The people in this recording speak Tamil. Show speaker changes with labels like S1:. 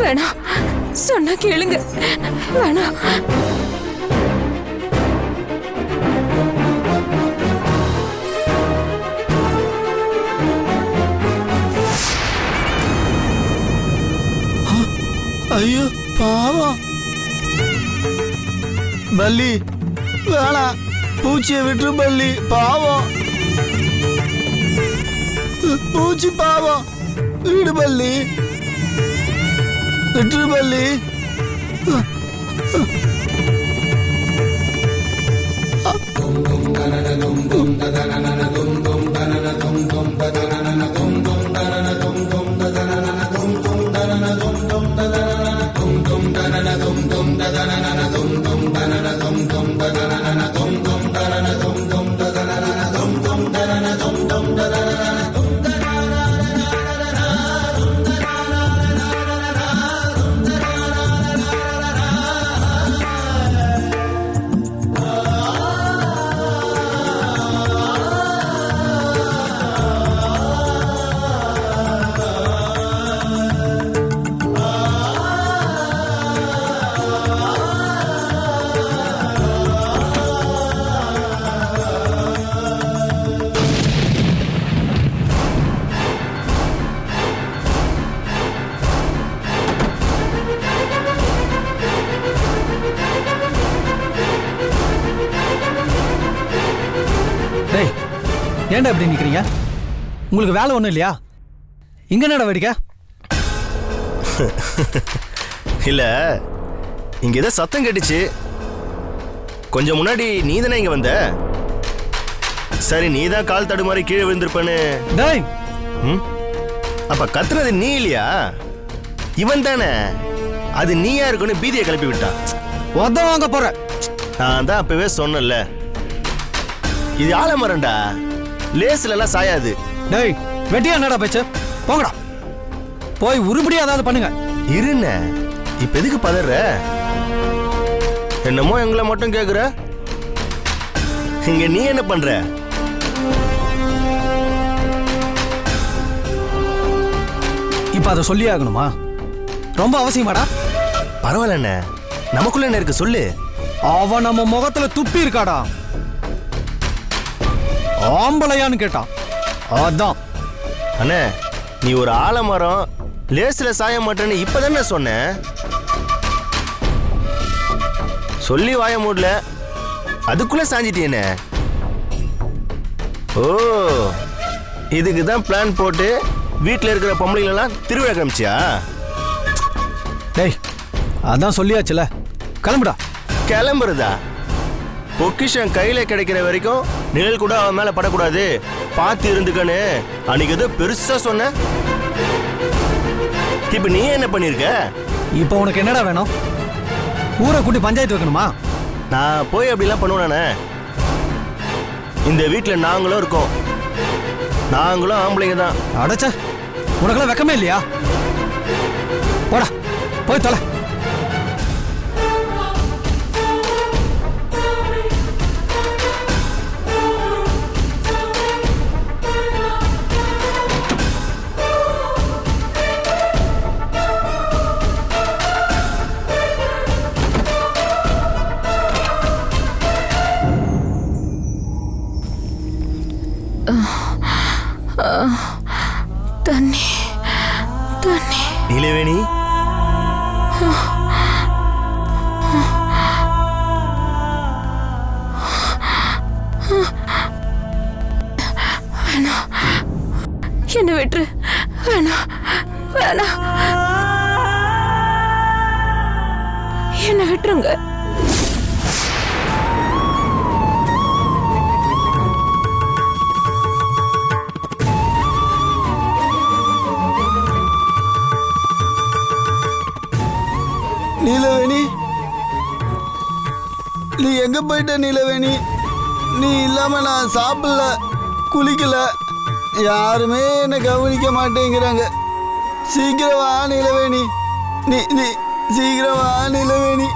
S1: வேணாம், சொன்னா கேளுங்க. வேணாம்.
S2: ஐயோ பாவம். பல்லி வேணாம், பூச்சியை விட்டு பல்லி பாவம். பூச்சி பாவம், வீடு பல்லி விட்டு பல்லி.
S3: ஏன்டா இப்படி நிக்கிறீங்க? உங்களுக்கு வேலை ஒண்ணும் இல்லையா? இங்க என்னடா வேடிக்கை?
S4: இல்ல, இங்க ஏதோ சத்தம் கேட்டுச்சு. கொஞ்சம் முன்னாடி நீ தானே இங்க வந்த? சரி, நீ தான் கால் தடுமாறி கீழே விழுந்திருப்பேன்னு.
S3: டேய்,
S4: அப்ப கத்துறது நீ இல்லையா? இவன் தானே. அது நீயா இருக்குன்னு பீதியை கிளப்பி விட்டா.
S3: உத வாங்க போற.
S4: நான் தான் அப்பவே சொன்னல, இது ஆலமரம்டா, லேஸ்ல எல்லாம் சாயாது.
S3: டேய், வெட்டியா என்னடா பேச்சு? போங்கடா, போய் உருப்படியா ஏதாவது பண்ணுங்க.
S4: இருண்ண, இப்ப எதுக்கு பதற? என்னமோ எங்களை மட்டும் கேக்குற. இங்க நீ என்ன பண்ற?
S3: இப்ப அதை சொல்லி ஆகணுமா? ரொம்ப அவசியமாடா?
S4: பரவாயில்ல, நமக்குள்ள என்ன இருக்கு சொல்லு.
S3: அவன் நம்ம முகத்துல துப்பி இருக்காடா. ஆம்பளையான்னு கேட்டான், அதான்.
S4: அண்ணே, நீ ஒரு ஆலமரம், லேஸ்ல சாய மாட்டேன்னு இப்பதானே சொன்ன. சொல்லி வாய மூடல, அதுக்குள்ள சாஞ்சிட்டேனே. ஓ, இதுக்குதான் பிளான் போட்டு வீட்டுல இருக்கிற பொம்பளைங்களெல்லாம் திருவிழா கிளம்பிச்சியா?
S3: டேய், அதான் சொல்லியாச்சுல, கிளம்புடா.
S4: கிளம்புறதா? பொக்கிஷன் கையில கிடைக்கிற வரைக்கும் நிழல் கூட அவன் மேல படக்கூடாது, பார்த்து இருந்துக்கன்னு அன்னைக்கு ஏதோ பெருசா சொன்ன. இப்ப நீ என்ன பண்ணிருக்க?
S3: இப்ப உனக்கு என்னடா வேணும்? ஊரை கூட்டி பஞ்சாயத்து வைக்கணுமா?
S4: நான் போய் அப்படிலாம் பண்ணுவானே. இந்த வீட்டுல நாங்களும் இருக்கோம், நாங்களும் ஆம்பளைங்க தான்.
S3: அடைச்ச, உனக்கெல்லாம் வெக்கமே இல்லையா? போடா, போய் தொலை.
S1: தண்ணி தண்ணி.
S4: நீலவேணி,
S1: வேணாம், என்ன விட்டுரு. வேணாம் வேணாம், என்ன விட்டுருங்க.
S2: நீலவேணி, நீ எங்க போயிட்ட நீலவேணி? நீ இல்லாம நான் சாப்பிடல, குளிக்கல, யாருமே என்ன கவனிக்க மாட்டேங்கிறாங்க. சீக்கிரம் வா நீலவேணி, நீ நீ சீக்கிரம் வா நீலவேணி.